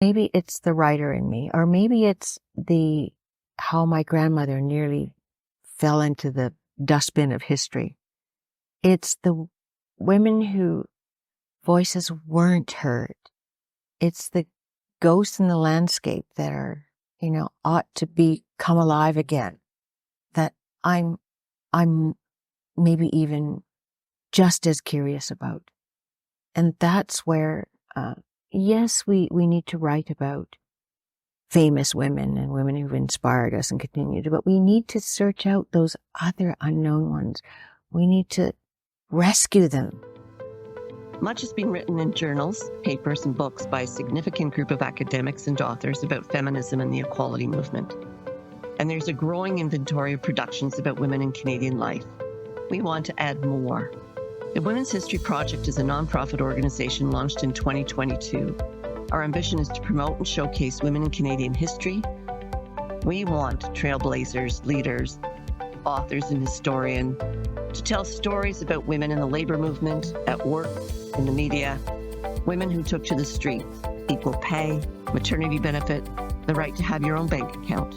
maybe it's the writer in me, or maybe it's how my grandmother nearly fell into the dustbin of history. It's the women whose voices weren't heard. It's the ghosts in the landscape that are, ought to come alive again, that I'm maybe even just as curious about. And that's where, yes, we need to write about famous women and women who've inspired us and continue to, but we need to search out those other unknown ones. We need to rescue them. Much has been written in journals, papers, and books by a significant group of academics and authors about feminism and the equality movement. And there's a growing inventory of productions about women in Canadian life. We want to add more. The Women's History Project is a nonprofit organization launched in 2022. Our ambition is to promote and showcase women in Canadian history. We want trailblazers, leaders, authors, and historians to tell stories about women in the labor movement, at work, in the media, women who took to the streets, equal pay, maternity benefit, the right to have your own bank account.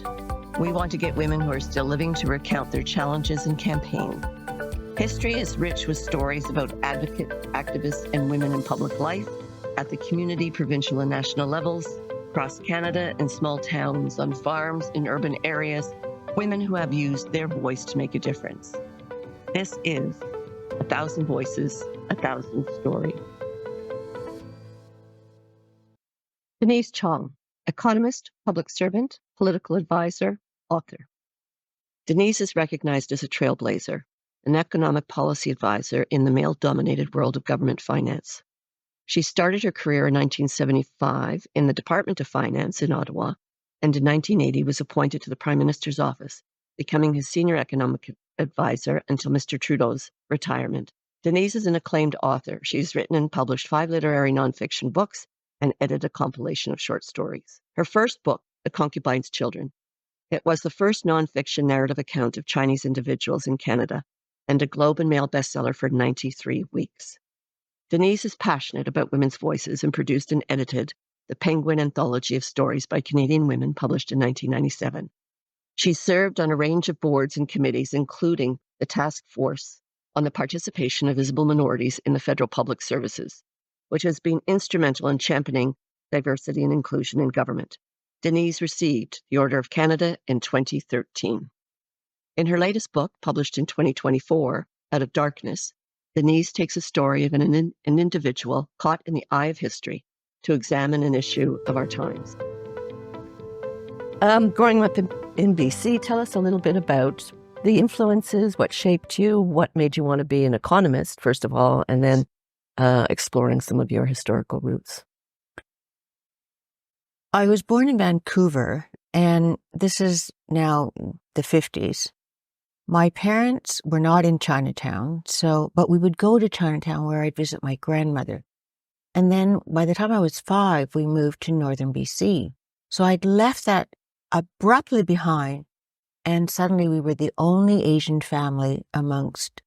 We want to get women who are still living to recount their challenges and campaign. History is rich with stories about advocates, activists, and women in public life at the community, provincial, and national levels, across Canada, in small towns, on farms, in urban areas, women who have used their voice to make a difference. This is 1,000 Voices, 1,000 Stories. Denise Chong, economist, public servant, political advisor, author. Denise is recognized as a trailblazer, an economic policy advisor in the male-dominated world of government finance. She started her career in 1975 in the Department of Finance in Ottawa, and in 1980 was appointed to the Prime Minister's office, becoming his senior economic advisor until Mr. Trudeau's retirement. Denise is an acclaimed author. She has written and published 5 literary nonfiction books and edited a compilation of short stories. Her first book, The Concubine's Children, it was the first nonfiction narrative account of Chinese individuals in Canada and a Globe and Mail bestseller for 93 weeks. Denise is passionate about women's voices and produced and edited the Penguin Anthology of Stories by Canadian Women, published in 1997. She served on a range of boards and committees, including the Task Force on the Participation of Visible Minorities in the Federal Public Services, which has been instrumental in championing diversity and inclusion in government. Denise received the Order of Canada in 2013. In her latest book, published in 2024, Out of Darkness, Denise takes a story of an individual caught in the eye of history to examine an issue of our times. Growing up in BC, tell us a little bit about the influences, what shaped you, what made you want to be an economist, first of all, and then exploring some of your historical roots. I was born in Vancouver, and this is now the 50s. My parents were not in Chinatown, but we would go to Chinatown where I'd visit my grandmother. And then by the time I was 5, we moved to northern BC. So I'd left that abruptly behind, and suddenly we were the only Asian family amongst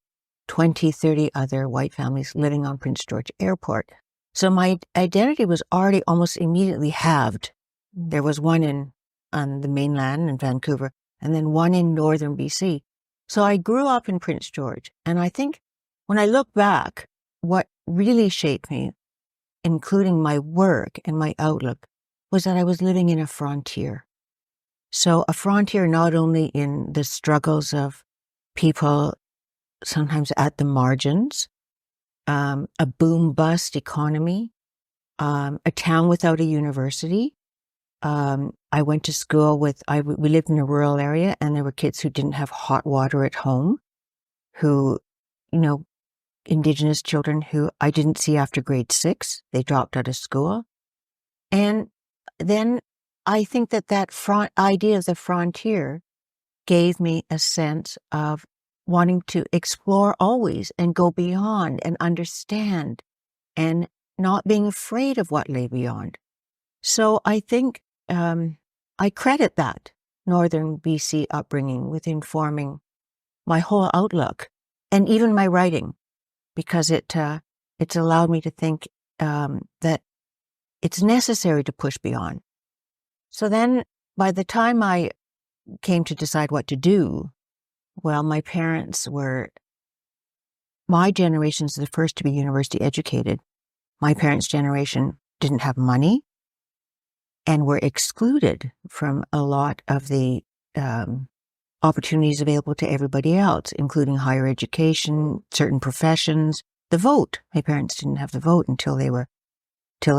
20, 30 other white families living on Prince George Airport. So my identity was already almost immediately halved. There was one on the mainland in Vancouver, and then one in northern BC. So I grew up in Prince George, and I think when I look back, what really shaped me, including my work and my outlook, was that I was living in a frontier. So a frontier not only in the struggles of people sometimes at the margins, a boom-bust economy, a town without a university. I went to school we lived in a rural area, and there were kids who didn't have hot water at home, Indigenous children who I didn't see after grade 6. They dropped out of school. And then I think that idea of the frontier gave me a sense of wanting to explore always and go beyond and understand and not being afraid of what lay beyond. So I think I credit that northern BC upbringing with informing my whole outlook and even my writing, because it's allowed me to think that it's necessary to push beyond. So then by the time I came to decide what to do, well, my generation's the first to be university educated. My parents' generation didn't have money and were excluded from a lot of the opportunities available to everybody else, including higher education, certain professions, the vote. My parents didn't have the vote until it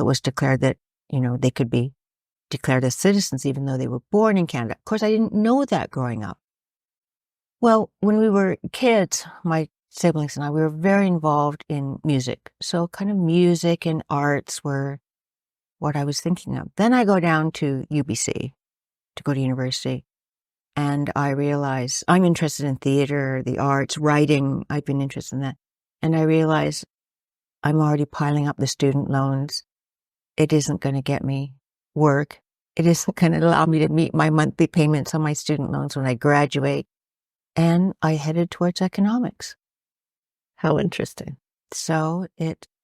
was declared that, they could be declared as citizens even though they were born in Canada. Of course, I didn't know that growing up. Well, when we were kids, my siblings and I, we were very involved in music. So kind of music and arts were what I was thinking of. Then I go down to UBC to go to university, and I realize I'm interested in theater, the arts, writing. I've been interested in that. And I realize I'm already piling up the student loans. It isn't going to get me work. It isn't going to allow me to meet my monthly payments on my student loans when I graduate. And I headed towards economics. How interesting. So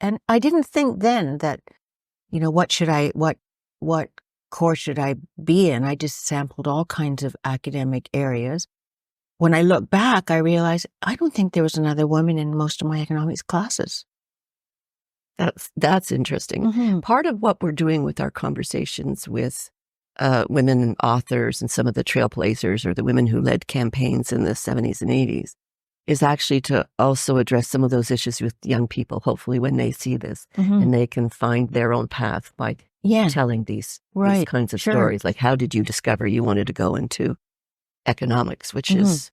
and I didn't think then that, what course should I be in? I just sampled all kinds of academic areas. When I look back, I realized I don't think there was another woman in most of my economics classes. That's interesting. Mm-hmm. Part of what we're doing with our conversations with women authors and some of the trailblazers or the women who led campaigns in the 70s and 80s is actually to also address some of those issues with young people, hopefully when they see this, and they can find their own path by telling these kinds of stories. Like, how did you discover you wanted to go into economics, which is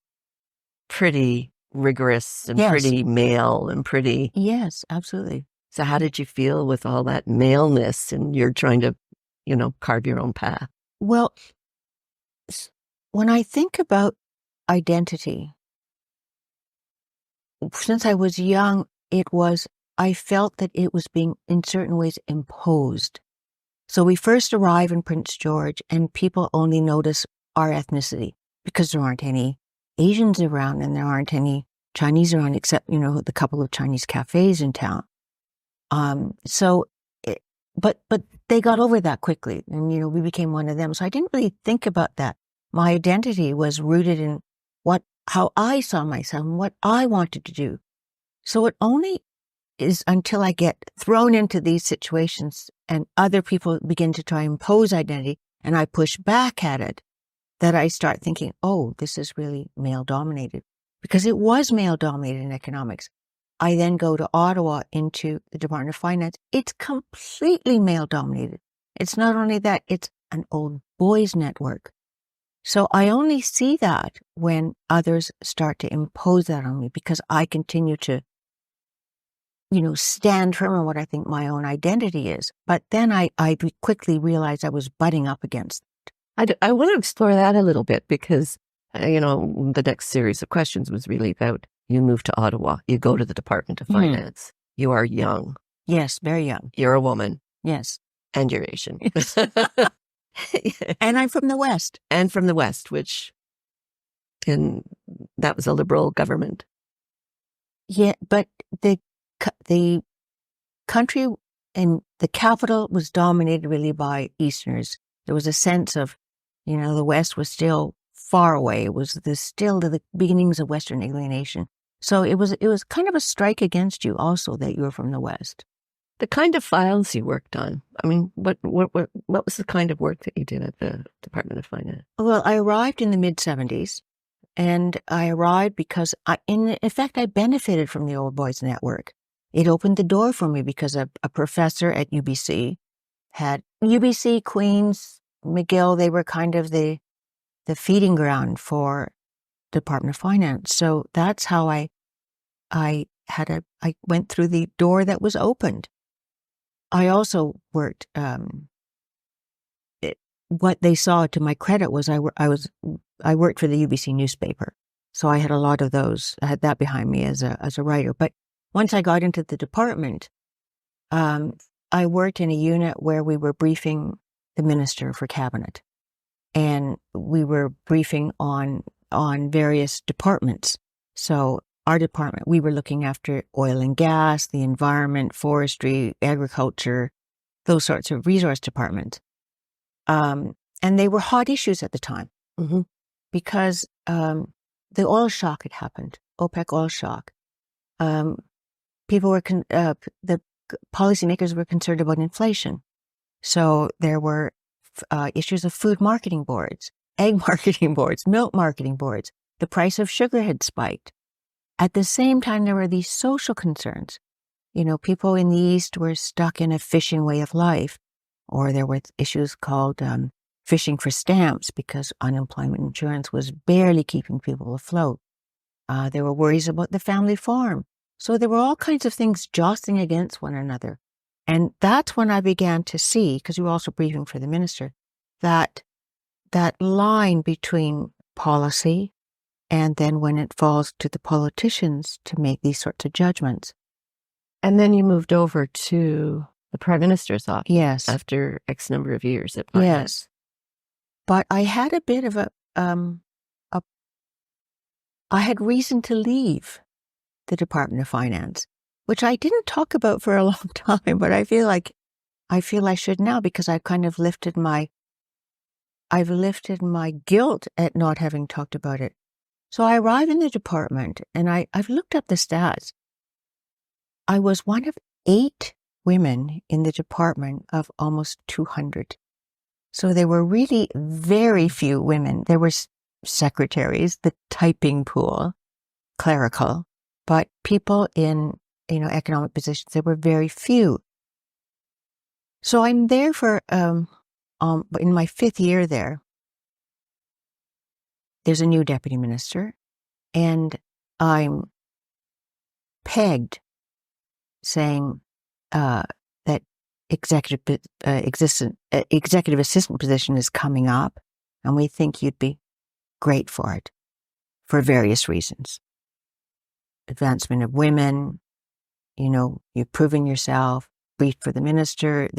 pretty rigorous and pretty male and pretty... Yes, absolutely. So how did you feel with all that maleness and you're trying to, carve your own path? Well, when I think about identity, since I was young, I felt that it was being, in certain ways, imposed. So we first arrive in Prince George and people only notice our ethnicity because there aren't any Asians around and there aren't any Chinese around except, the couple of Chinese cafes in town. But they got over that quickly and, we became one of them. So I didn't really think about that. My identity was rooted in how I saw myself and what I wanted to do. So it only is until I get thrown into these situations and other people begin to try and impose identity and I push back at it that I start thinking, oh, this is really male dominated, because it was male dominated in economics. I then go to Ottawa into the Department of Finance. It's completely male dominated. It's not only that, it's an old boys network. So I only see that when others start to impose that on me because I continue to, stand firm on what I think my own identity is. But then I quickly realized I was butting up against it. I want to explore that a little bit because, the next series of questions was really about you move to Ottawa, you go to the Department of Finance, you are young. Yes, very young. You're a woman. Yes. And you're Asian. And I'm from the West. And from the West, and that was a liberal government. Yeah, but the country and the capital was dominated really by Easterners. There was a sense of, the West was still far away. It was still the beginnings of Western alienation. So it was kind of a strike against you also that you were from the West. The kind of files you worked on. I mean, what was the kind of work that you did at the Department of Finance? Well, I arrived in the mid-'70s, and I arrived because, in effect, I benefited from the Old Boys Network. It opened the door for me because a professor at UBC had UBC, Queens, McGill. They were kind of the feeding ground for Department of Finance. So that's how I went through the door that was opened. I also worked, what they saw to my credit was I worked for the UBC newspaper. So I had a lot of those. I had that behind me as a writer. But once I got into the department, I worked in a unit where we were briefing the minister for cabinet. And we were briefing on various departments. So our department, we were looking after oil and gas, the environment, forestry, agriculture, those sorts of resource departments. And they were hot issues at the time because the oil shock had happened, OPEC oil shock. People were, the policymakers were concerned about inflation. So there were issues of food marketing boards, egg marketing boards, milk marketing boards. The price of sugar had spiked. At the same time, there were these social concerns. You know, people in the East were stuck in a fishing way of life, or there were issues called fishing for stamps because unemployment insurance was barely keeping people afloat. There were worries about the family farm. So there were all kinds of things jostling against one another. And that's when I began to see, because you were also briefing for the minister, that line between policy and then when it falls to the politicians to make these sorts of judgments. And then you moved over to the Prime Minister's office. Yes. After X number of years at Parliament. Yes. But I had a bit of I had reason to leave the Department of Finance, which I didn't talk about for a long time, but I feel I should now because I've lifted my guilt at not having talked about it. So I arrive in the department and I've looked up the stats. I was one of 8 women in the department of almost 200. So there were really very few women. There were secretaries, the typing pool, clerical, but people in, economic positions, there were very few. So I'm there for, in my 5th year there, there's a new deputy minister, and I'm pegged saying that executive assistant position is coming up, and we think you'd be great for it for various reasons. Advancement of women, you've proven yourself, briefed for the minister,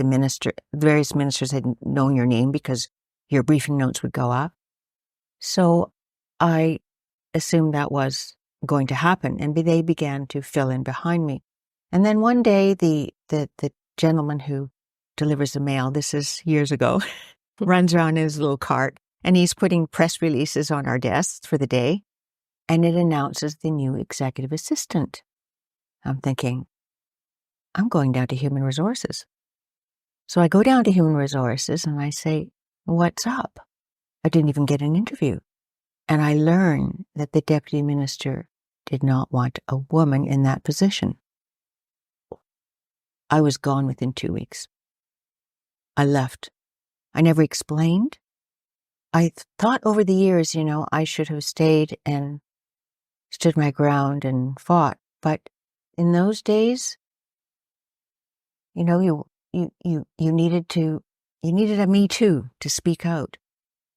various ministers had known your name because your briefing notes would go up. So I assumed that was going to happen, and they began to fill in behind me. And then one day, the gentleman who delivers the mail, this is years ago, runs around in his little cart, and he's putting press releases on our desks for the day, and it announces the new executive assistant. I'm thinking, I'm going down to human resources. So I go down to human resources and I say, what's up? I didn't even get an interview. And I learn that the deputy minister did not want a woman in that position. I was gone within 2 weeks. I left. I never explained. I thought over the years, I should have stayed and stood my ground and fought. But in those days, you needed a Me Too to speak out.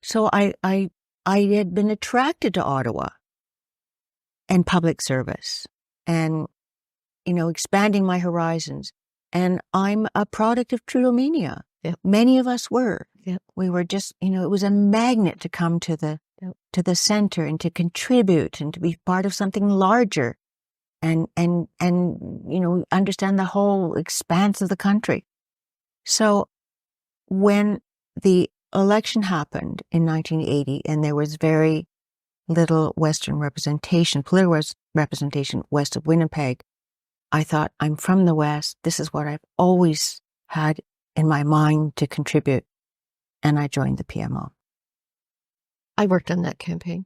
So I had been attracted to Ottawa and public service and, expanding my horizons. And I'm a product of Trudeau-mania. Yep. Many of us were. Yep. We were just, it was a magnet to come to the center and to contribute and to be part of something larger and understand the whole expanse of the country. So when the election happened in 1980 and there was very little Western representation, political representation west of Winnipeg, I thought, I'm from the West. This is what I've always had in my mind to contribute. And I joined the PMO. I worked on that campaign.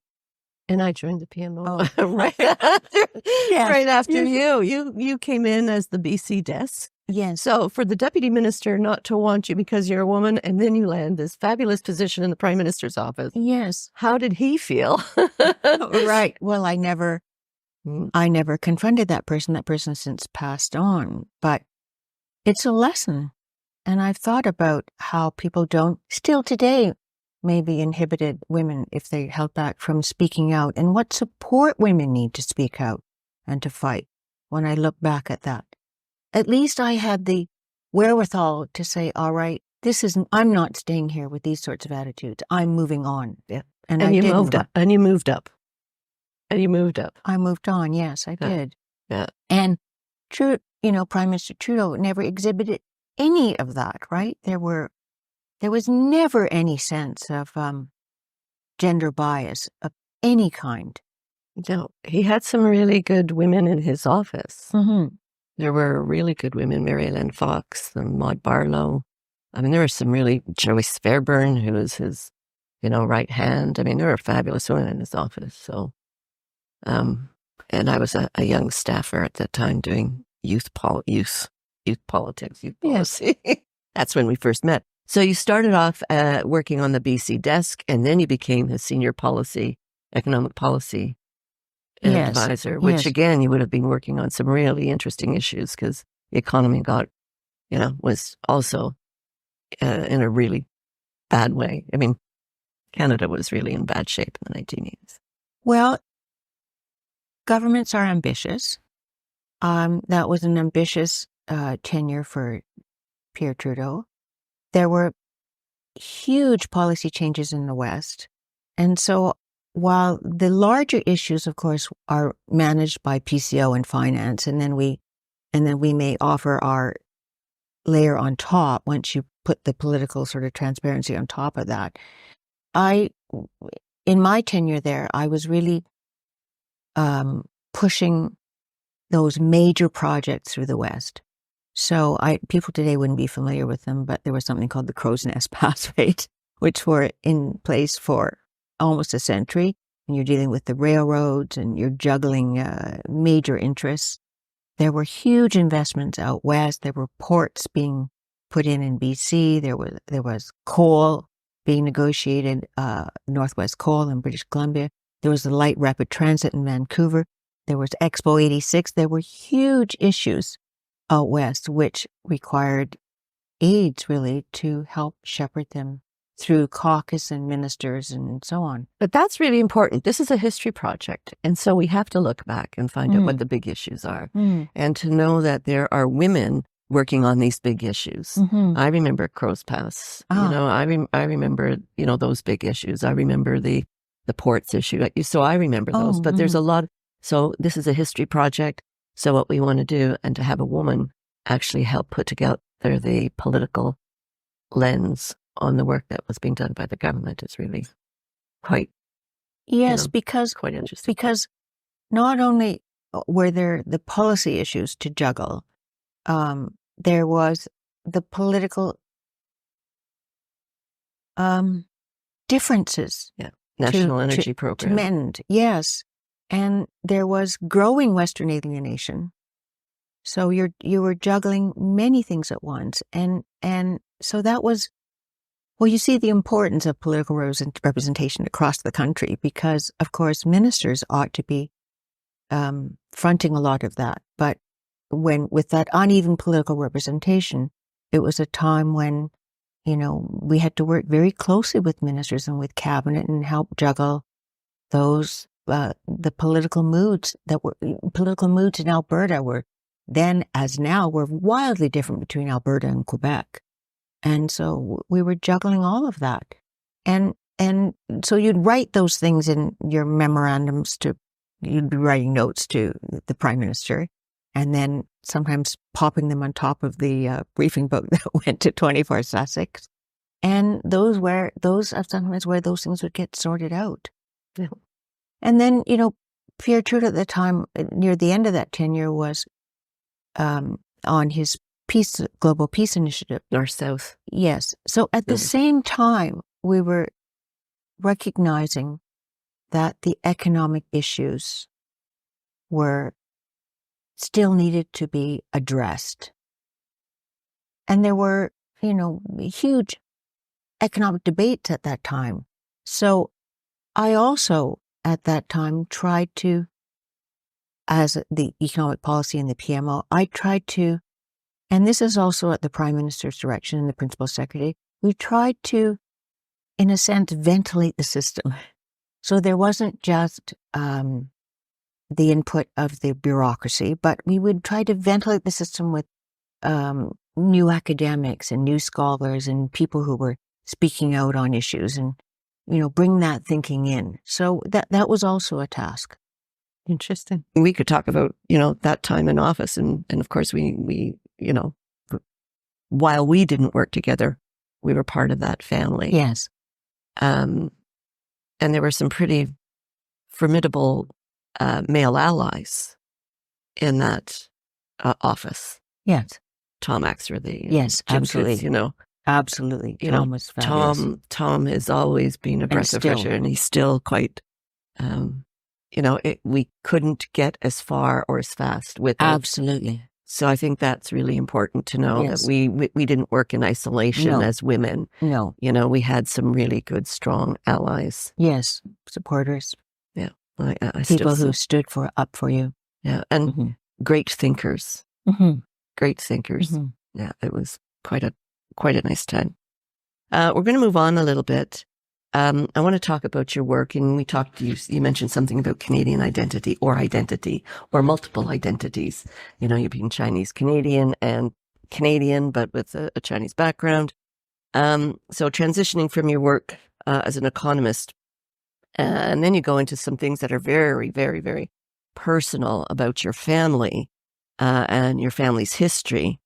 And I joined the PMO right after you. You came in as the BC desk. Yes. So for the deputy minister not to want you because you're a woman, and then you land this fabulous position in the Prime Minister's office. Yes. How did he feel? Right. Well, I never confronted that person. That person has since passed on. But it's a lesson. And I've thought about how people don't, still today, maybe inhibited women if they held back from speaking out, and what support women need to speak out and to fight. When I look back at that, at least I had the wherewithal to say, all right, I'm not staying here with these sorts of attitudes. I'm moving on. Yeah. And you moved up. And you moved up. And you moved up. I moved on. Yes, I did. Yeah. And Prime Minister Trudeau never exhibited any of that, right? There was never any sense of gender bias of any kind. No, he had some really good women in his office. Mm-hmm. There were really good women, Mary Ellen Fox and Maud Barlow. I mean, there were some really, Joyce Fairburn, who was his, right hand. I mean, there were fabulous women in his office. So, and I was a young staffer at that time doing youth politics, youth policy. Yes. That's when we first met. So you started off working on the BC desk, and then you became his senior economic policy advisor, which again, you would have been working on some really interesting issues because the economy was also in a really bad way. I mean, Canada was really in bad shape in the 1980s. Well, governments are ambitious. That was an ambitious tenure for Pierre Trudeau. There were huge policy changes in the West. And so while the larger issues, of course, are managed by PCO and finance, and then we may offer our layer on top once you put the political sort of transparency on top of that. In my tenure there, I was really pushing those major projects through the West. So people today wouldn't be familiar with them, but there was something called the Crow's Nest Pass Rate, which were in place for almost a century. And you're dealing with the railroads and you're juggling major interests. There were huge investments out west. There were ports being put in BC. There was coal being negotiated, Northwest Coal in British Columbia. There was the light rapid transit in Vancouver. There was Expo 86. There were huge issues out west, which required aides really to help shepherd them through caucus and ministers and so on. But that's really important. This is a history project. And so we have to look back and find out what the big issues are. And to know that there are women working on these big issues. I remember Crow's Pass. I remember, those big issues. I remember the ports issue. So I remember those. But there's a lot. So this is a history project. So what we want to do, and to have a woman actually help put together the political lens on the work that was being done by the government is really quite, because quite interesting. Because not only were there the policy issues to juggle, there was the political differences. Yeah, National Energy Program. To mend, yes. And there was growing Western alienation. So you were juggling many things at once. And so that was, well, you see the importance of political representation across the country because, of course, ministers ought to be fronting a lot of that. But with that uneven political representation, it was a time when, we had to work very closely with ministers and with cabinet and help juggle those the political moods in Alberta were then, as now, were wildly different between Alberta and Quebec. And so we were juggling all of that. And so you'd write those things in your memorandums you'd be writing notes to the Prime Minister, and then sometimes popping them on top of the briefing book that went to 24 Sussex. And those are sometimes where those things would get sorted out. Yeah. And then, Pierre Trudeau at the time, near the end of that tenure, was on his Global Peace Initiative. North-South. Yes. So at the same time, we were recognizing that the economic issues still needed to be addressed. And there were, huge economic debates at that time. So I also, at that time, tried to, as the economic policy and the PMO, I tried to, and this is also at the Prime Minister's direction and the Principal Secretary, we tried to, in a sense, ventilate the system. So there wasn't just the input of the bureaucracy, but we would try to ventilate the system with new academics and new scholars and people who were speaking out on issues and, bring that thinking in. So that was also a task. Interesting. We could talk about, that time in office. And of course, we while we didn't work together, we were part of that family. Yes. And there were some pretty formidable male allies in that office. Yes. Tom Axer, the Yes, absolutely. you know. Absolutely. You Tom know, was fabulous. Tom has always been a breath of fresh air, and he's still quite, we couldn't get as far or as fast with it. Absolutely. So I think that's really important to know Yes. that we didn't work in isolation No. as women. No. You know, we had some really good, strong allies. Yes. Supporters. Yeah. I People still who stood up for you. Yeah. And Mhm. great thinkers. Mhm. Great thinkers. Mhm. Yeah. It was quite a nice time. We're going to move on a little bit. I want to talk about your work, and you mentioned something about Canadian identity or multiple identities. You know, you're being Chinese Canadian and Canadian, but with a Chinese background. So transitioning from your work as an economist, and then you go into some things that are very, very, very personal about your family and your family's history.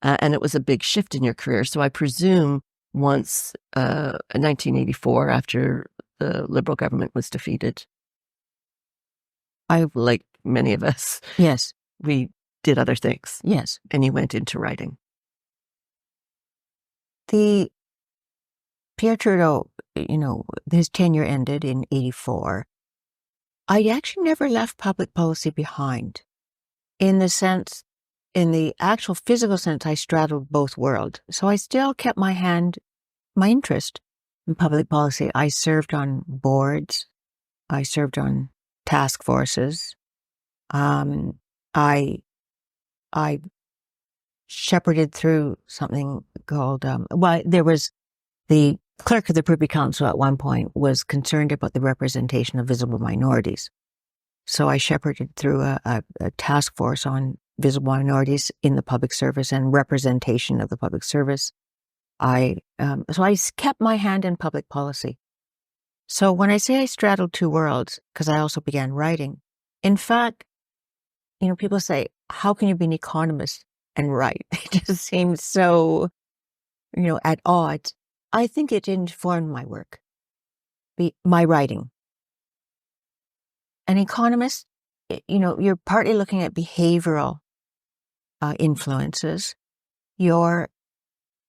And it was a big shift in your career. So I presume once in 1984, after the Liberal government was defeated, like many of us, Yes. we did other things. Yes. And you went into writing. The Pierre Trudeau, his tenure ended in 84. I actually never left public policy behind. In the actual physical sense, I straddled both worlds. So I still kept my interest in public policy. I served on boards. I served on task forces. I shepherded through something called, there was the clerk of the Privy Council at one point was concerned about the representation of visible minorities. So I shepherded through a task force on visible minorities in the public service and representation of the public service. So I kept my hand in public policy. So when I say I straddled two worlds, because I also began writing, in fact, people say, how can you be an economist and write? It just seems so, at odds. I think it informed my work, my writing. An economist, you're partly looking at behavioral influences. You're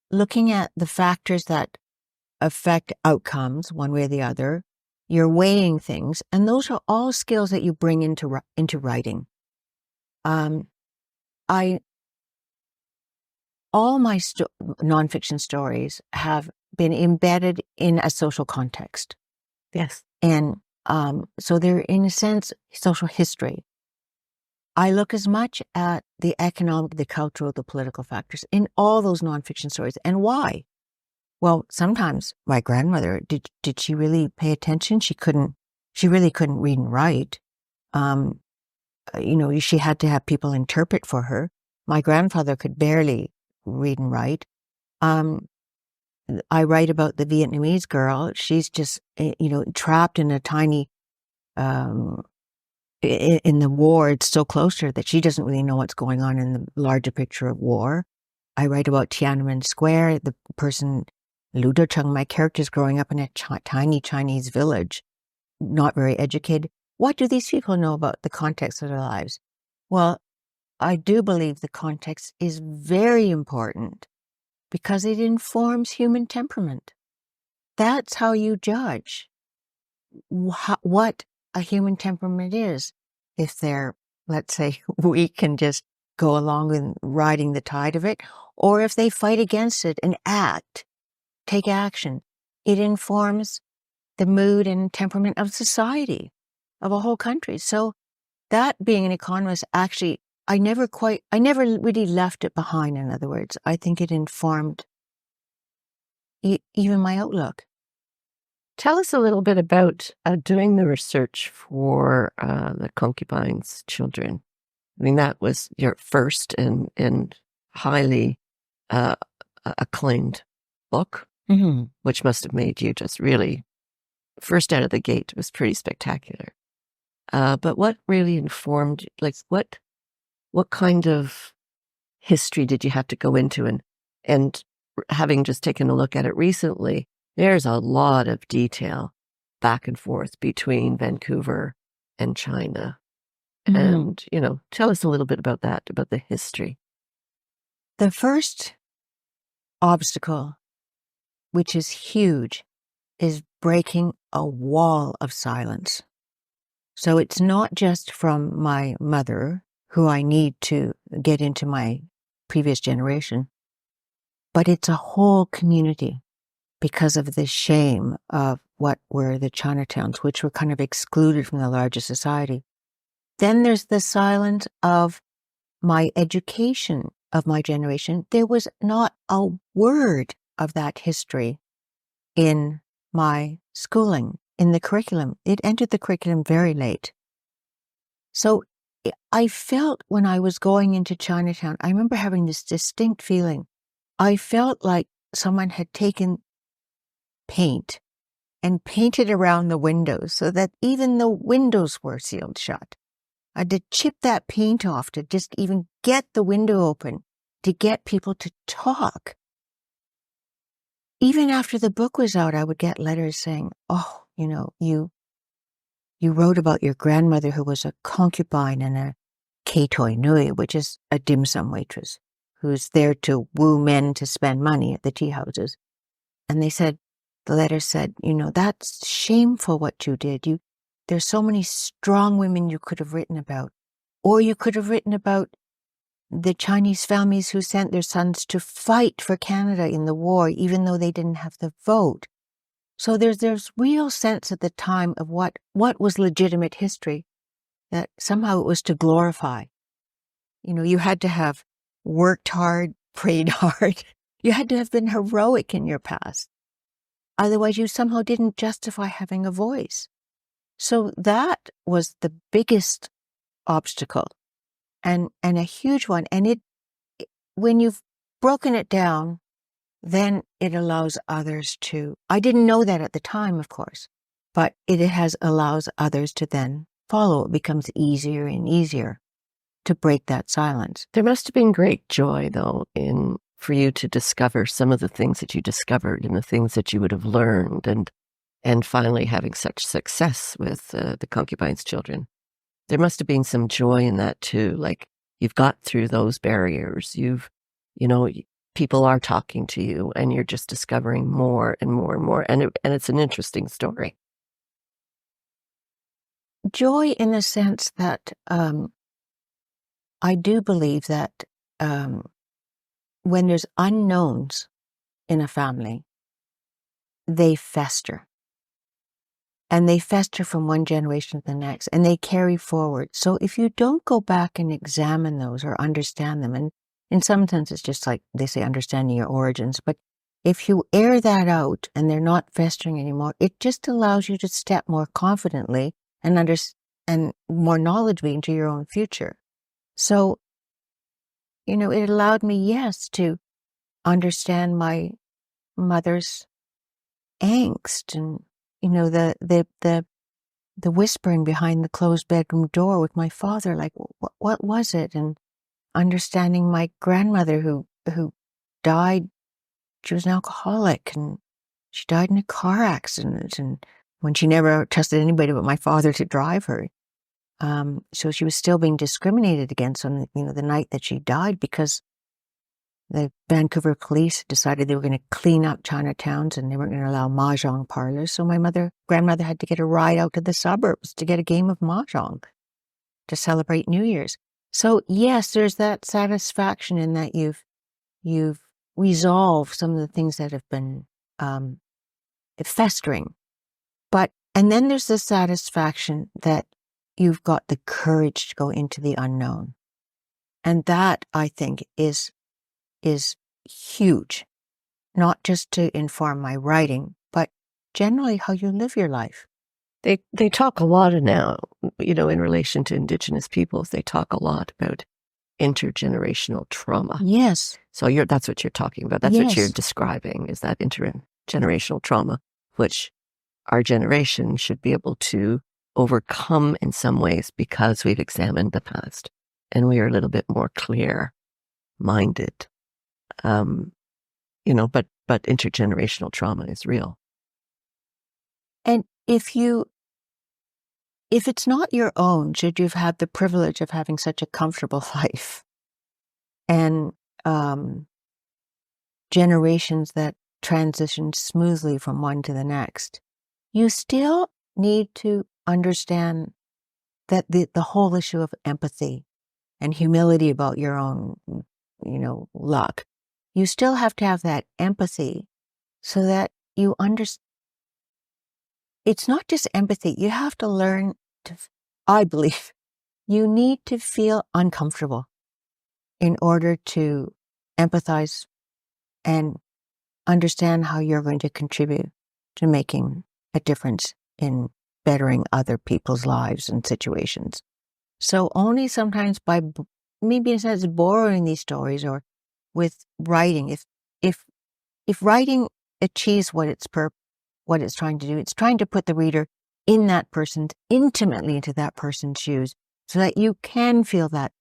looking at the factors that affect outcomes one way or the other. You're weighing things, and those are all skills that you bring into writing. All my nonfiction stories have been embedded in a social context. Yes. And so they're, in a sense, social history. I look as much at the economic, the cultural, the political factors in all those nonfiction stories. And why? Well, sometimes my grandmother, did she really pay attention? She really couldn't read and write. She had to have people interpret for her. My grandfather could barely read and write. I write about the Vietnamese girl. She's just, trapped in a tiny, in the war. It's so close to her that she doesn't really know what's going on in the larger picture of war. I write about Tiananmen Square, the person, Lu Docheng, my character's growing up in a tiny Chinese village, not very educated. What do these people know about the context of their lives? Well, I do believe the context is very important because it informs human temperament. That's how you judge what a human temperament is. If they're, let's say, weak and just go along with riding the tide of it, or if they fight against it and take action. It informs the mood and temperament of society, of a whole country. So that, being an economist, actually, I never really left it behind, in other words. I think it informed even my outlook. Tell us a little bit about doing the research for the Concubine's children. I mean, that was your first and highly acclaimed book, Mm-hmm. which must have made you just really, first out of the gate, was pretty spectacular. But what really informed, what kind of history did you have to go into, and And having just taken a look at it recently, there's a lot of detail back and forth between Vancouver and China. And, tell us a little bit about that, about the history. The first obstacle, which is huge, is breaking a wall of silence. So it's not just from my mother, who I need to get into my previous generation, but it's a whole community because of the shame of what were the Chinatowns, which were kind of excluded from the larger society. Then there's the silence of my education of my generation. There was not a word of that history in my schooling, in the curriculum. It entered the curriculum very late. So I felt when I was going into Chinatown, I remember having this distinct feeling. I felt like someone had taken paint and painted around the windows so that even the windows were sealed shut. I had to chip that paint off to just even get the window open, to get people to talk. Even after the book was out, I would get letters saying, oh, you wrote about your grandmother who was a concubine and a Katoi Nui, which is a dim sum waitress, who's there to woo men to spend money at the tea houses. And the letter said, that's shameful what you did. There's so many strong women you could have written about. Or you could have written about the Chinese families who sent their sons to fight for Canada in the war, even though they didn't have the vote. So there's real sense at the time of what was legitimate history, that somehow it was to glorify. You had to have worked hard, prayed hard. You had to have been heroic in your past. Otherwise, you somehow didn't justify having a voice. So that was the biggest obstacle and a huge one. And when you've broken it down, then it allows others to, I didn't know that at the time, of course, but allows others to then follow. It becomes easier and easier to break that silence. There must have been great joy, though, for you to discover some of the things that you discovered and the things that you would have learned, and finally having such success with the Concubine's children. There must have been some joy in that too. Like, you've got through those barriers. People are talking to you, and you're just discovering more and more and more. And it's an interesting story. Joy in the sense that I do believe that when there's unknowns in a family, they fester. And they fester from one generation to the next, and they carry forward. So if you don't go back and examine those or understand them, and in some sense it's just like they say, understanding your origins, but if you air that out and they're not festering anymore, it just allows you to step more confidently and more knowledgeably into your own future. So, it allowed me, yes, to understand my mother's angst and the whispering behind the closed bedroom door with my father, like, what was it? And understanding my grandmother who died. She was an alcoholic, and she died in a car accident, and when she never trusted anybody but my father to drive her. So she was still being discriminated against on the night that she died, because the Vancouver police decided they were going to clean up Chinatowns and they weren't going to allow mahjong parlors. So my grandmother had to get a ride out to the suburbs to get a game of mahjong to celebrate New Year's. So yes, there's that satisfaction in that you've resolved some of the things that have been festering. And then there's the satisfaction that you've got the courage to go into the unknown. And that, I think, is huge, not just to inform my writing, but generally how you live your life. They talk a lot now, in relation to Indigenous peoples, they talk a lot about intergenerational trauma. Yes. So that's what you're talking about. That's yes. What you're describing, is that intergenerational trauma, which our generation should be able to overcome in some ways because we've examined the past and we are a little bit more clear-minded. but intergenerational trauma is real. And if it's not your own, should you've had the privilege of having such a comfortable life and generations that transition smoothly from one to the next, you still need to understand that the whole issue of empathy and humility about your own, luck. You still have to have that empathy so that you understand. It's not just empathy. You have to learn to, I believe, you need to feel uncomfortable in order to empathize and understand how you're going to contribute to making a difference in bettering other people's lives and situations. So only sometimes by maybe in a sense borrowing these stories or with writing, if writing achieves what it's trying to do, it's trying to put the reader intimately into that person's shoes so that you can feel that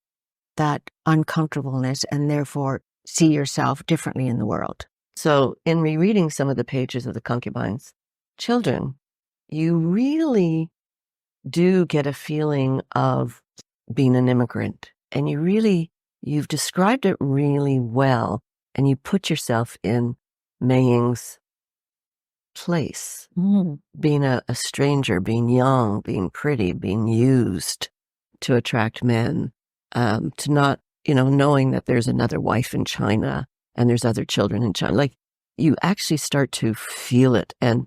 uncomfortableness and therefore see yourself differently in the world. So in rereading some of the pages of the Concubines, children, you really do get a feeling of being an immigrant. And you've described it really well. And you put yourself in Mei Ying's place, being a stranger, being young, being pretty, being used to attract men, to not, knowing that there's another wife in China and there's other children in China. Like, you actually start to feel it and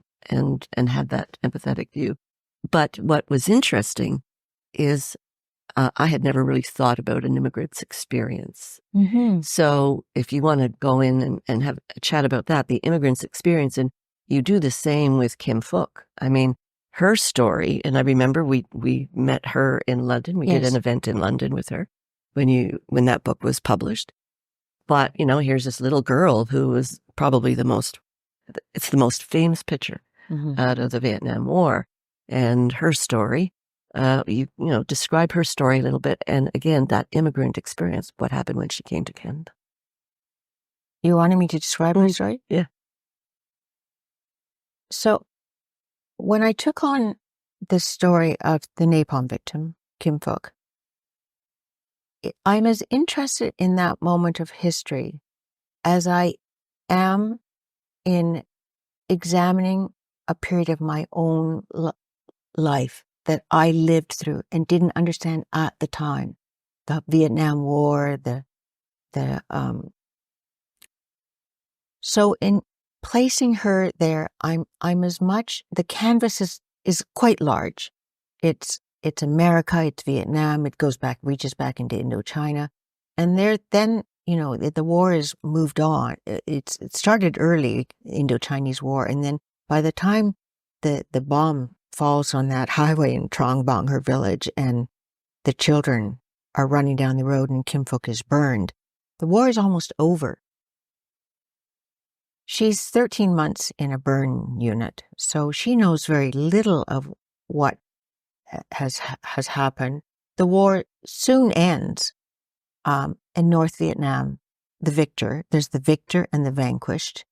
have that empathetic view. But what was interesting is I had never really thought about an immigrant's experience. Mm-hmm. So if you want to go in and have a chat about that, the immigrant's experience, and you do the same with Kim Phuc. I mean, her story, and I remember we met her in London. We did an event in London with her when that book was published. But, here's this little girl who was probably it's the most famous picture out of the Vietnam War. And her story, describe her story a little bit. And again, that immigrant experience, what happened when she came to Canada. You wanted me to describe her story? Yeah. So when I took on the story of the napalm victim, Kim Phuc, I'm as interested in that moment of history as I am in examining a period of my own life that I lived through and didn't understand at the time. The Vietnam War, so in placing her there, I'm as much, the canvas is quite large. It's America, it's Vietnam, reaches back into Indochina. And then, the war has moved on. It started early, Indo-Chinese War. And then by the time the bomb falls on that highway in Trong Bang, her village, and the children are running down the road and Kim Phuc is burned, the war is almost over. She's 13 months in a burn unit, so she knows very little of what has happened. The war soon ends. In North Vietnam, there's the victor and the vanquished.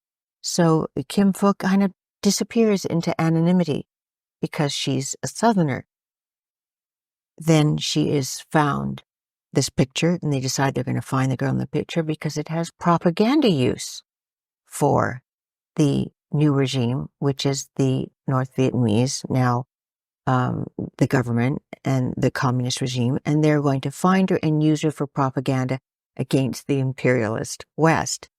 So Kim Phuc kind of disappears into anonymity because she's a Southerner. Then she is found, this picture, and they decide they're going to find the girl in the picture because it has propaganda use for the new regime, which is the North Vietnamese, now the government and the communist regime, and they're going to find her and use her for propaganda against the imperialist West.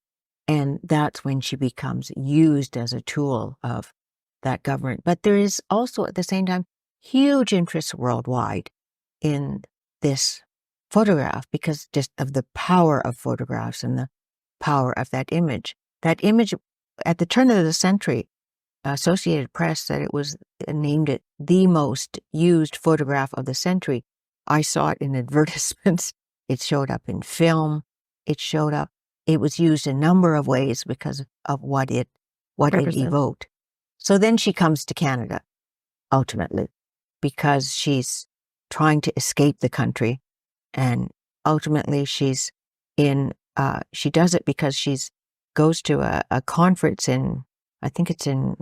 And that's when she becomes used as a tool of that government. But there is also, at the same time, huge interest worldwide in this photograph because just of the power of photographs and the power of that image. That image, at the turn of the century, Associated Press said named it the most used photograph of the century. I saw it in advertisements. It showed up in film. It was used a number of ways because of what it evoked. So then she comes to Canada, ultimately, because she's trying to escape the country. And ultimately she does it because she's goes to a conference I think it's in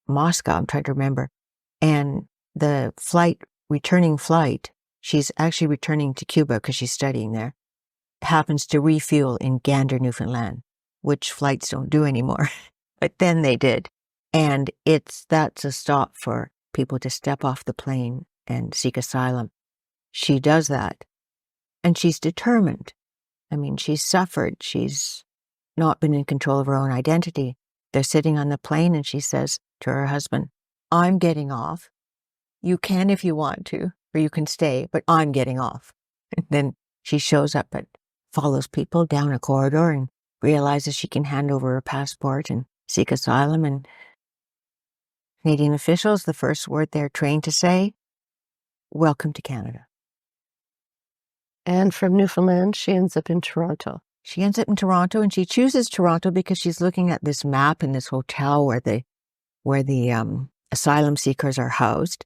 Moscow, I'm trying to remember. And the returning flight, she's actually returning to Cuba because she's studying there, happens to refuel in Gander, Newfoundland, which flights don't do anymore. But then they did. And that's a stop for people to step off the plane and seek asylum. She does that. And she's determined. I mean, she's suffered. She's not been in control of her own identity. They're sitting on the plane and she says to her husband, I'm getting off. You can if you want to, or you can stay, but I'm getting off. And then she shows up follows people down a corridor and realizes she can hand over her passport and seek asylum. And Canadian officials, the first word they're trained to say, welcome to Canada. And from Newfoundland, she ends up in Toronto. She ends up in Toronto, and she chooses Toronto because she's looking at this map in this hotel where the asylum seekers are housed.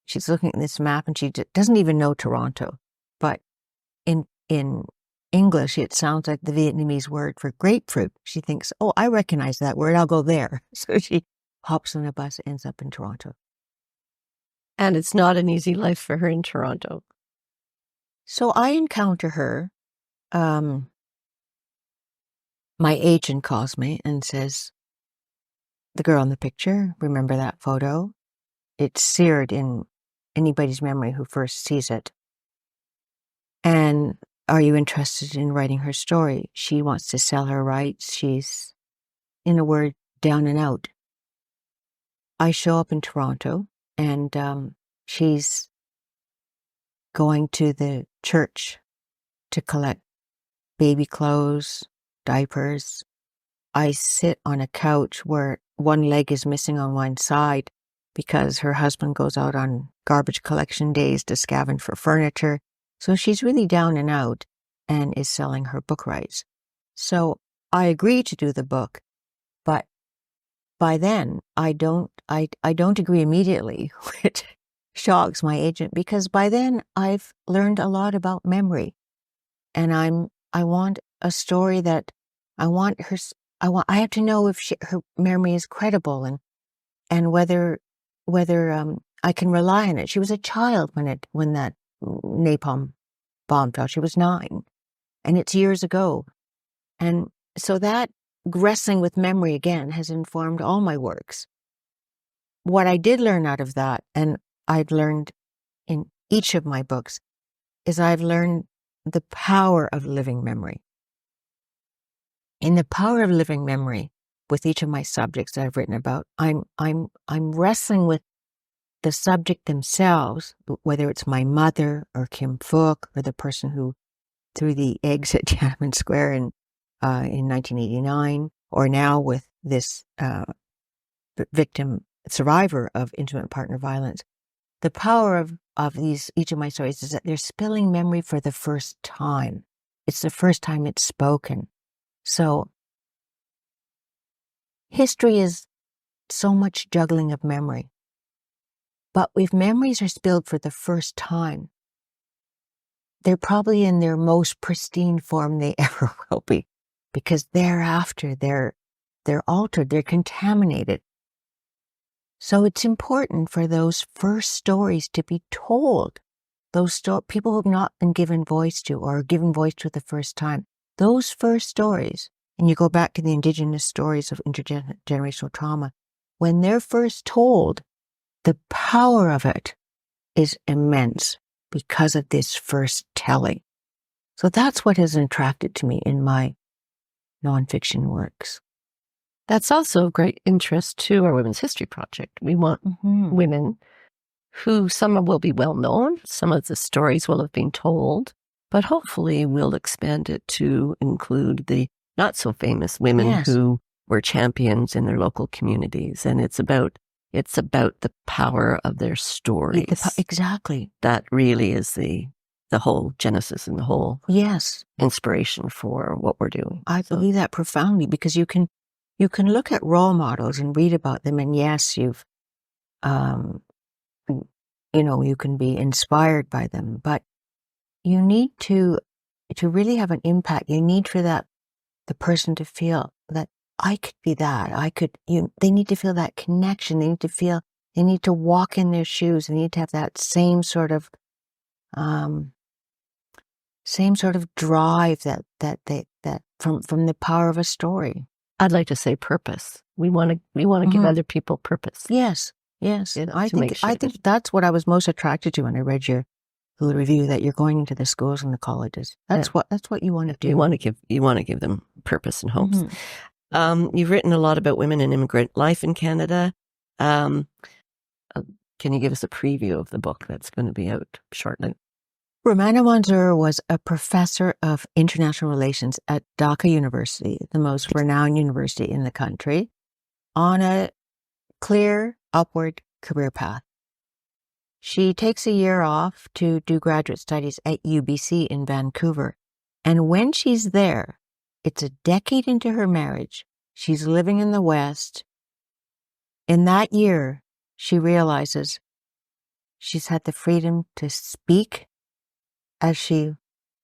She's looking at this map, and she doesn't even know Toronto. But in English, it sounds like the Vietnamese word for grapefruit. She thinks, oh, I recognize that word. I'll go there. So she hops on a bus, ends up in Toronto. And it's not an easy life for her in Toronto. So I encounter her. My agent calls me and says, the girl in the picture, remember that photo? It's seared in anybody's memory who first sees it. And are you interested in writing her story? She wants to sell her rights. She's, in a word, down and out. I show up in Toronto, and she's going to the church to collect baby clothes, diapers. I sit on a couch where one leg is missing on one side because her husband goes out on garbage collection days to scavenge for furniture. So she's really down and out and is selling her book rights. So I agree to do the book, but by then I don't agree immediately, which shocks my agent, because by then I've learned a lot about memory, and I want a story that I have to know if her memory is credible and whether I can rely on it. She was a child when that napalm bomb fell. She was 9, and it's years ago. And so that wrestling with memory again has informed all my works. What I did learn out of that, and I've learned in each of my books, is I've learned the power of living memory. In the power of living memory, with each of my subjects that I've written about, I'm wrestling with the subject themselves, whether it's my mother or Kim Phuc or the person who threw the eggs at Tiananmen Square in 1989, or now with this survivor of intimate partner violence. The power of each of my stories is that they're spilling memory for the first time. It's the first time it's spoken. So history is so much juggling of memory. But if memories are spilled for the first time, they're probably in their most pristine form they ever will be, because thereafter they're altered, they're contaminated. So it's important for those first stories to be told. Those people who have not been given voice to, or given voice to the first time, those first stories, and you go back to the Indigenous stories of intergenerational trauma, when they're first told, the power of it is immense because of this first telling. So that's what has attracted to me in my nonfiction works. That's also of great interest to our Women's History Project. We want women who, some will be well known, some of the stories will have been told, but hopefully we'll expand it to include the not so famous women who were champions in their local communities. And it's about the power of their stories. Exactly. That really is the whole genesis and the whole inspiration for what we're doing. I believe that profoundly, because you can look at role models and read about them, and yes, you can be inspired by them, but you need to really have an impact. You need for that the person to feel that I could be that. They need to feel that connection. They need to walk in their shoes. They need to have that same sort of drive that from the power of a story. I'd like to say purpose. We want to give other people purpose. Yes. I think that's what I was most attracted to when I read your little review, that you're going into the schools and the colleges. That's what you want to do. You want to give them purpose and hopes. You've written a lot about women and immigrant life in Canada. Can you give us a preview of the book that's going to be out shortly? Romana Manzoor was a professor of international relations at Dhaka University, the most renowned university in the country, on a clear upward career path. She takes a year off to do graduate studies at UBC in Vancouver. And when she's there, it's a decade into her marriage. She's living in the West. In that year, she realizes she's had the freedom to speak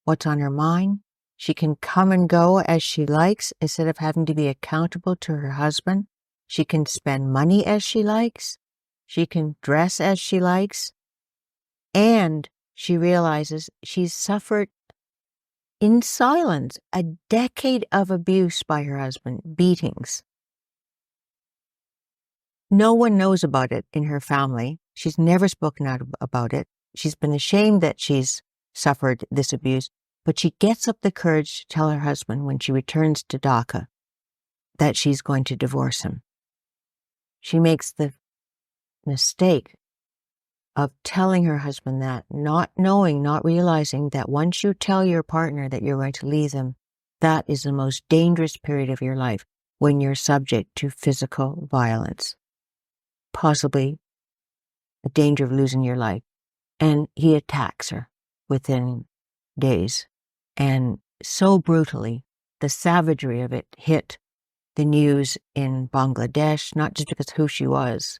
what's on her mind. She can come and go as she likes instead of having to be accountable to her husband. She can spend money as she likes. She can dress as she likes. And she realizes she's suffered in silence a decade of abuse by her husband, beatings. No one knows about it in her family. She's never spoken out about it. She's been ashamed that she's suffered this abuse, but she gets up the courage to tell her husband when she returns to Dhaka that she's going to divorce him. She makes the mistake of telling her husband that, not realizing that once you tell your partner that you're going to leave them, that is the most dangerous period of your life, when you're subject to physical violence, possibly a danger of losing your life. And he attacks her within days. And so brutally, the savagery of it hit the news in Bangladesh, not just because who she was,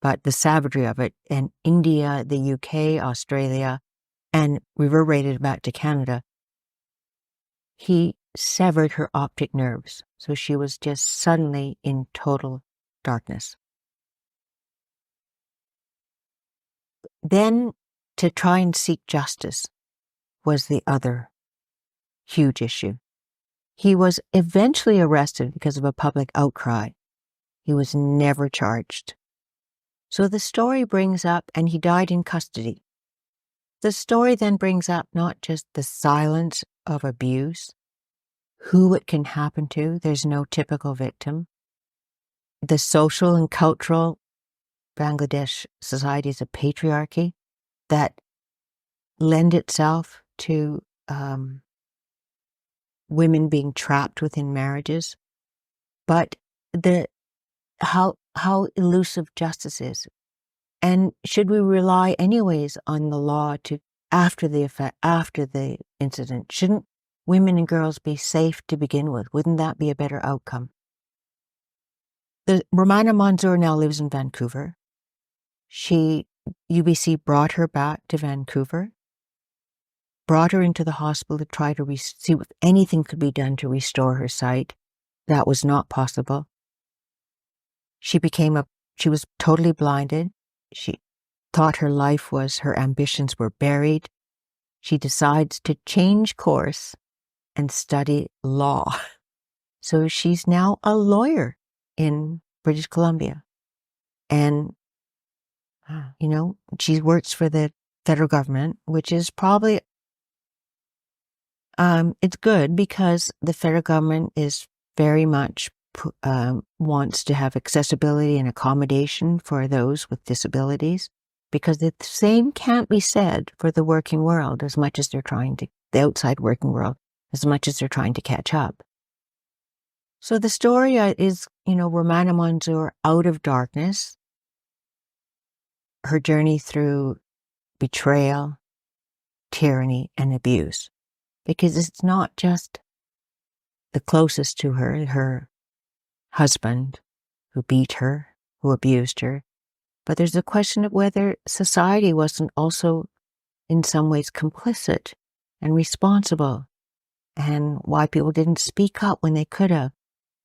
but the savagery of it, and India, the UK, Australia, and reverberated back to Canada. He severed her optic nerves, so she was just suddenly in total darkness. Then, to try and seek justice was the other huge issue. He was eventually arrested because of a public outcry. He was never charged. So the story brings up, and he died in custody. The story then brings up not just the silence of abuse, who it can happen to, there's no typical victim. The social and cultural Bangladesh society is a patriarchy that lend itself to women being trapped within marriages, but how elusive justice is, and should we rely anyways on the law to after the incident? Shouldn't women and girls be safe to begin with? Wouldn't that be a better outcome? Romana Manzoor now lives in Vancouver. UBC brought her back to Vancouver, brought her into the hospital to try to see if anything could be done to restore her sight. That was not possible. She was totally blinded. She thought her ambitions were buried. She decides to change course and study law. So she's now a lawyer in British Columbia. And, she works for the federal government, which is probably, it's good because the federal government is very much wants to have accessibility and accommodation for those with disabilities, because the same can't be said for the working world as much as the outside working world, as much as they're trying to catch up. So the story is, Romana Manzoor out of darkness, her journey through betrayal, tyranny, and abuse, because it's not just the closest to her husband who beat her, who abused her, but there's a question of whether society wasn't also in some ways complicit and responsible and why people didn't speak up when they could have,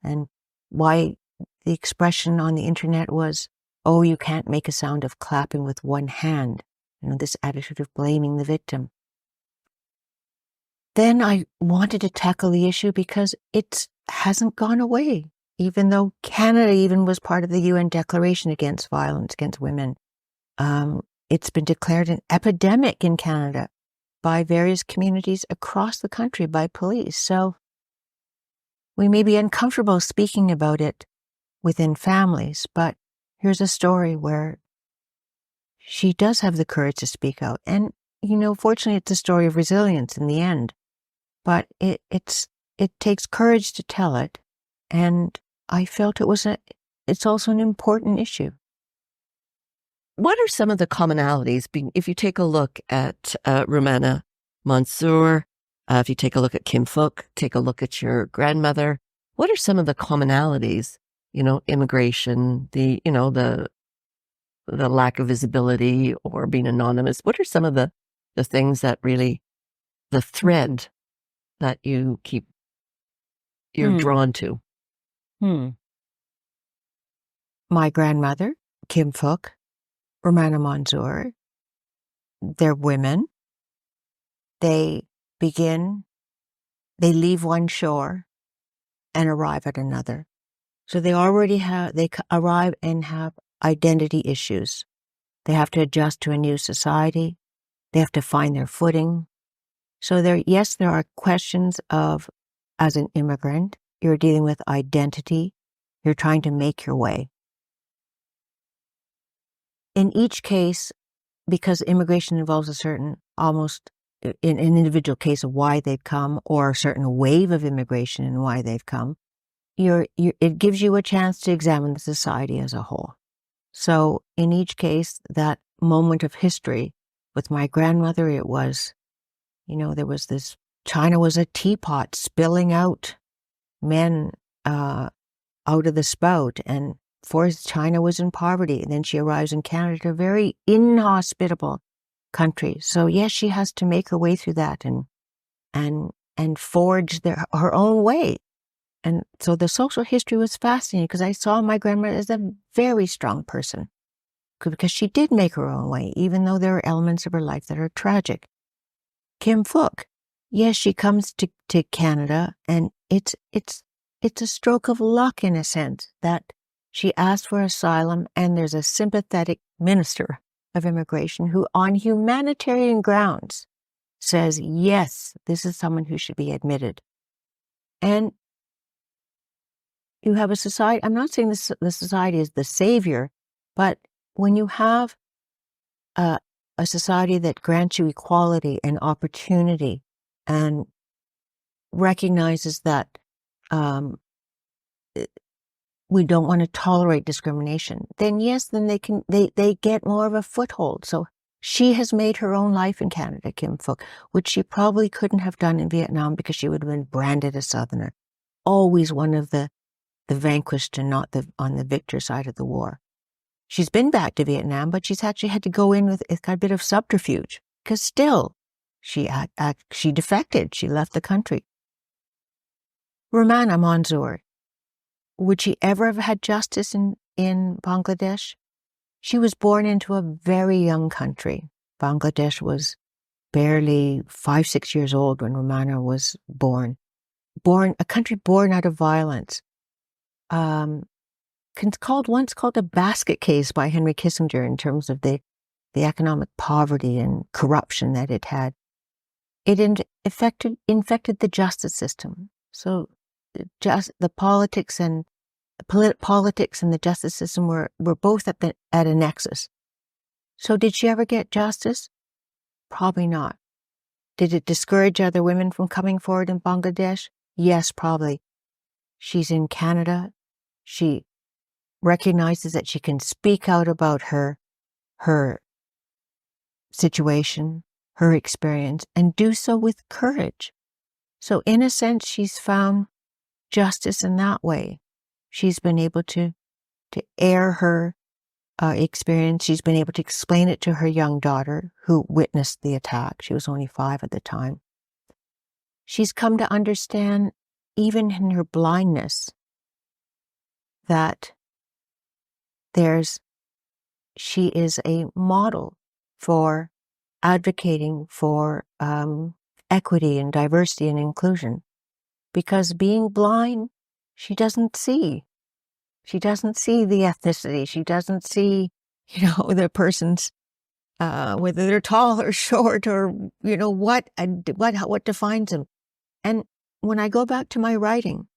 and why the expression on the internet was, oh, you can't make a sound of clapping with one hand. This attitude of blaming the victim. Then I wanted to tackle the issue because it hasn't gone away, even though Canada even was part of the UN Declaration Against Violence Against Women. It's been declared an epidemic in Canada by various communities across the country, by police. So we may be uncomfortable speaking about it within families, but here's a story where she does have the courage to speak out. And, fortunately, it's a story of resilience in the end. But it takes courage to tell it. And I felt it's also an important issue. What are some of the commonalities? If you take a look at Rumana Mansour, if you take a look at Kim Phuc, take a look at your grandmother, what are some of the commonalities? Immigration, the lack of visibility or being anonymous. What are some of the things that really, the thread that you're drawn to? My grandmother, Kim Phuc, Rumana Mansour, they're women. They leave one shore and arrive at another. So they arrive and have identity issues. They have to adjust to a new society. They have to find their footing. So there are questions of, as an immigrant, you're dealing with identity. You're trying to make your way. In each case, because immigration involves a certain, almost in an individual case of why they've come, or a certain wave of immigration and why they've come, it gives you a chance to examine the society as a whole. So in each case, that moment of history with my grandmother, it was, there was China was a teapot spilling out men out of the spout, and China was in poverty. And then she arrives in Canada, a very inhospitable country. So yes, she has to make her way through that and forge her own way. And so the social history was fascinating because I saw my grandmother as a very strong person because she did make her own way, even though there are elements of her life that are tragic. Kim Phuc, yes, she comes to Canada, and it's a stroke of luck in a sense that she asked for asylum, and there's a sympathetic minister of immigration who, on humanitarian grounds, says, yes, this is someone who should be admitted. And you have a society, I'm not saying the society is the savior, but when you have a society that grants you equality and opportunity and recognizes that we don't want to tolerate discrimination, then yes, then they get more of a foothold. So she has made her own life in Canada, Kim Phuc, which she probably couldn't have done in Vietnam because she would have been branded a Southerner, always one of the vanquished and not on the victor side of the war. She's been back to Vietnam, but she's actually had to go in with a bit of subterfuge because still she defected. She left the country. Rumana Mansour, would she ever have had justice in Bangladesh? She was born into a very young country. Bangladesh was barely 5-6 years old when Rumana was born. A country born out of violence. Once called a basket case by Henry Kissinger in terms of the economic poverty and corruption that it had. It infected the justice system. So just the politics and the justice system were both at a nexus. So did she ever get justice? Probably not. Did it discourage other women from coming forward in Bangladesh? Yes, probably. She's in Canada. She recognizes that she can speak out about her situation, her experience, and do so with courage. So in a sense, she's found justice in that way. She's been able to air her experience. She's been able to explain it to her young daughter who witnessed the attack. She was only 5 at the time. she's come to understand, even in her blindness, that she is a model for advocating for equity and diversity and inclusion. Because being blind, she doesn't see. She doesn't see the ethnicity. She doesn't see, the person's, whether they're tall or short or, what defines them. And when I go back to my writing,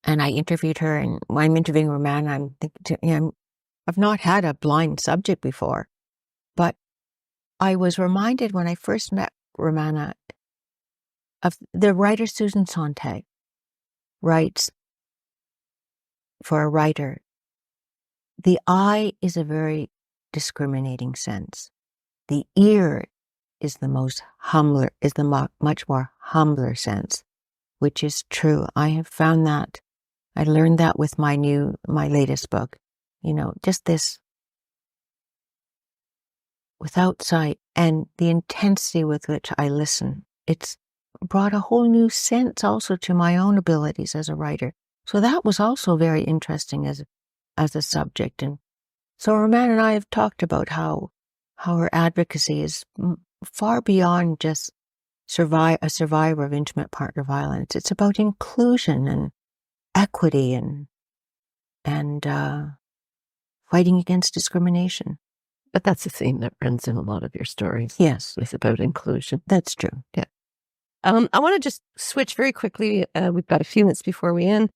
and I interviewed her, and I'm interviewing Romana, I'm thinking, I've not had a blind subject before, but I was reminded when I first met Romana of the writer Susan Sontag writes for a writer, the eye is a very discriminating sense. The ear is the much more humbler sense, which is true. I have found that. I learned that with my latest book, just this without sight and the intensity with which I listen. It's brought a whole new sense also to my own abilities as a writer. So that was also very interesting as a subject. And so Romana and I have talked about how her advocacy is far beyond just a survivor of intimate partner violence. It's about inclusion and equity and fighting against discrimination. But that's a theme that runs in a lot of your stories. Yes. It's about inclusion. That's true. Yeah. I want to just switch very quickly. We've got a few minutes before we end.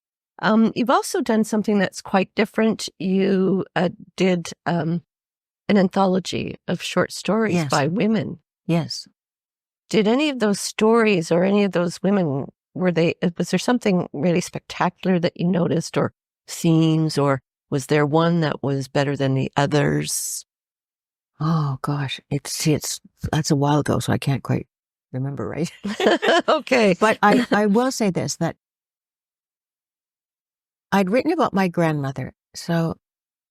You've also done something that's quite different. You did an anthology of short stories by women. Yes. Did any of those stories or any of those women, was there something really spectacular that you noticed, or themes, or was there one that was better than the others? Oh gosh, that's a while ago, so I can't quite remember, right? Okay. But I will say this, that I'd written about my grandmother, so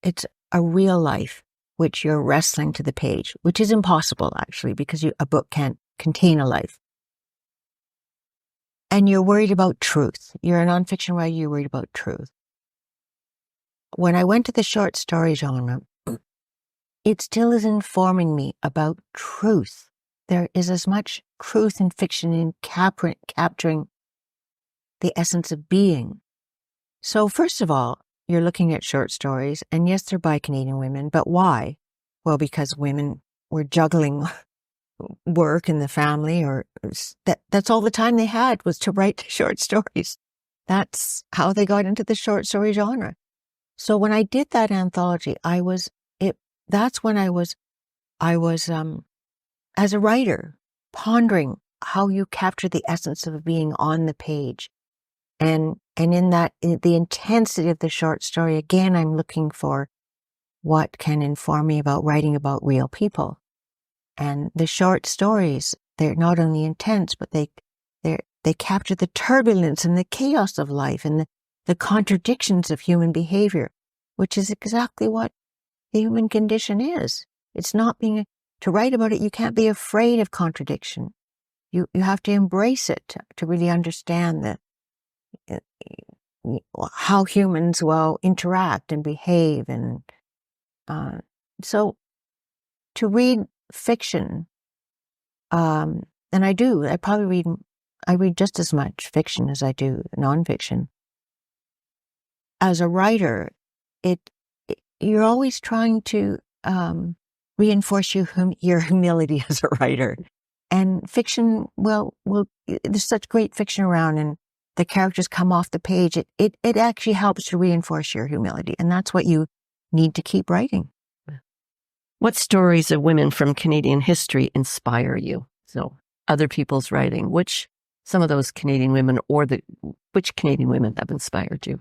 it's a real life which you're wrestling to the page, which is impossible actually, because a book can't contain a life. And you're worried about truth. You're a nonfiction writer, you're worried about truth. When I went to the short story genre, it still is informing me about truth. There is as much truth in fiction in capturing the essence of being. So first of all, you're looking at short stories, and yes, they're by Canadian women, but why? Well, because women were juggling work in the family, or that's all the time they had was to write short stories. That's how they got into the short story genre. So when I did that anthology, that's when I was as a writer pondering how you capture the essence of being on the page. And in the intensity of the short story, again, I'm looking for what can inform me about writing about real people. And the short stories, they're not only intense, but they capture the turbulence and the chaos of life and the contradictions of human behavior, which is exactly what the human condition is. It's not to write about it, you can't be afraid of contradiction. You have to embrace it to really understand how humans will interact and behave. And so to read fiction, and I read just as much fiction as I do nonfiction. As a writer, you're always trying to reinforce your humility as a writer. And fiction, there's such great fiction around, and the characters come off the page. It actually helps to reinforce your humility, and that's what you need to keep writing. What stories of women from Canadian history inspire you? So other people's writing, some of those Canadian women, or which Canadian women have inspired you?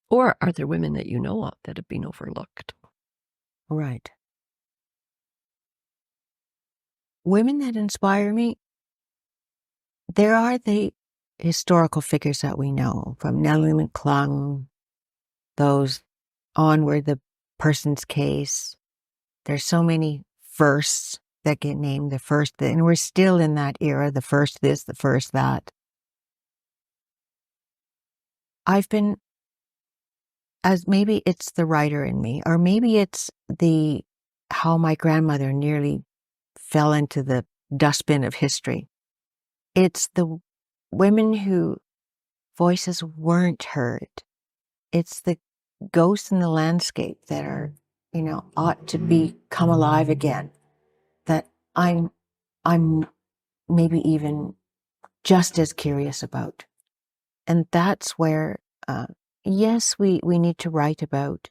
Or are there women that you know of that have been overlooked? Right. Women that inspire me, there are the historical figures that we know, from Nellie McClung, those onward, person's case. There's so many firsts that get named, the first, and we're still in that era, the first this, the first that. I've been, as maybe it's the writer in me, or maybe it's how my grandmother nearly fell into the dustbin of history. It's the women whose voices weren't heard. It's the ghosts in the landscape that are, ought to come alive again. That I'm maybe even just as curious about. And that's where, yes, we need to write about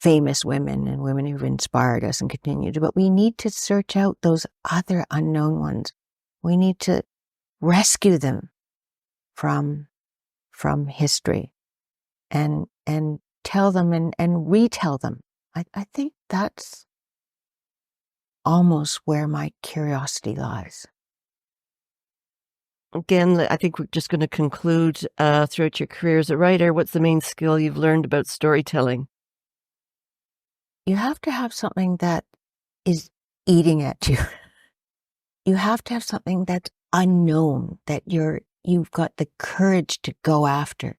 famous women and women who've inspired us and continue to, but we need to search out those other unknown ones. We need to rescue them from history and tell them and retell them. I think that's almost where my curiosity lies. Again, I think we're just going to conclude throughout your career as a writer, what's the main skill you've learned about storytelling? You have to have something that is eating at you. You have to have something that's unknown, that you've got the courage to go after.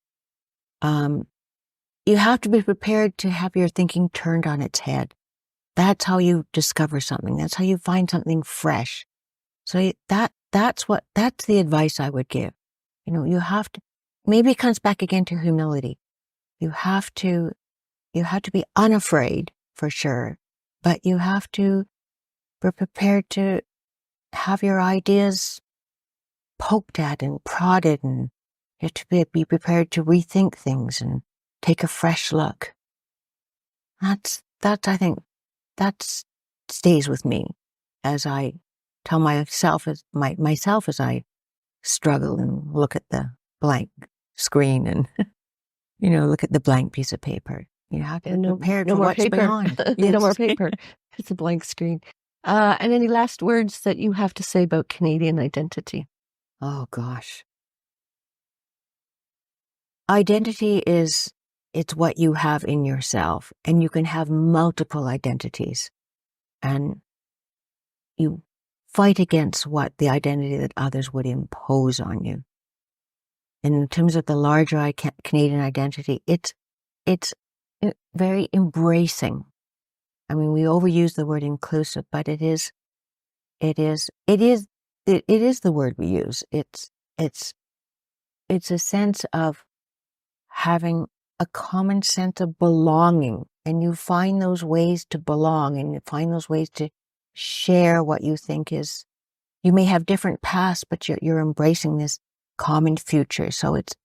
You have to be prepared to have your thinking turned on its head. That's how you discover something. That's how you find something fresh. So that's the advice I would give. You have to, maybe it comes back again to humility. You have to be unafraid for sure, but you have to be prepared to have your ideas poked at and prodded, and you have to be prepared to rethink things and take a fresh look. That's I think that stays with me as I tell myself as I struggle and look at the blank screen and look at the blank piece of paper. You have to be prepared for what's beyond. Yes. No more paper. It's a blank screen. And any last words that you have to say about Canadian identity? Oh gosh, identity it's what you have in yourself, and you can have multiple identities, and you fight against the identity that others would impose on you. And in terms of the larger Canadian identity, it's very embracing. I mean, we overuse the word inclusive, but it is the word we use. It's a sense of having a common sense of belonging, and you find those ways to belong, and you find those ways to share what you think is. You may have different pasts, but you're embracing this common future. So it's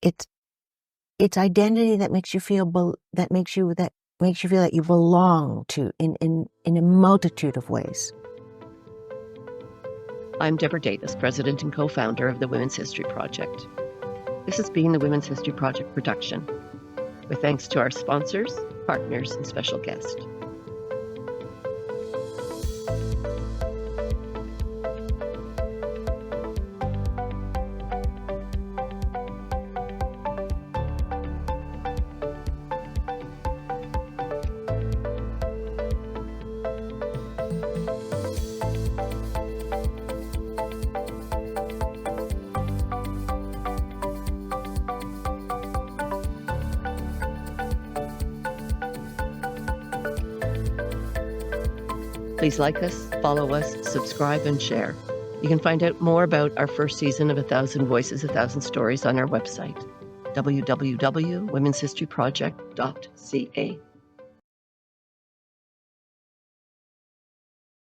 identity that makes you feel that makes you feel that you belong to in a multitude of ways. I'm Deborah Davis, president and co-founder of the Women's History Project. This has been the Women's History Project production, with thanks to our sponsors, partners, and special guests. Please like us, follow us, subscribe, and share. You can find out more about our first season of 1,000 Voices, 1,000 Stories on our website, www.womenshistoryproject.ca.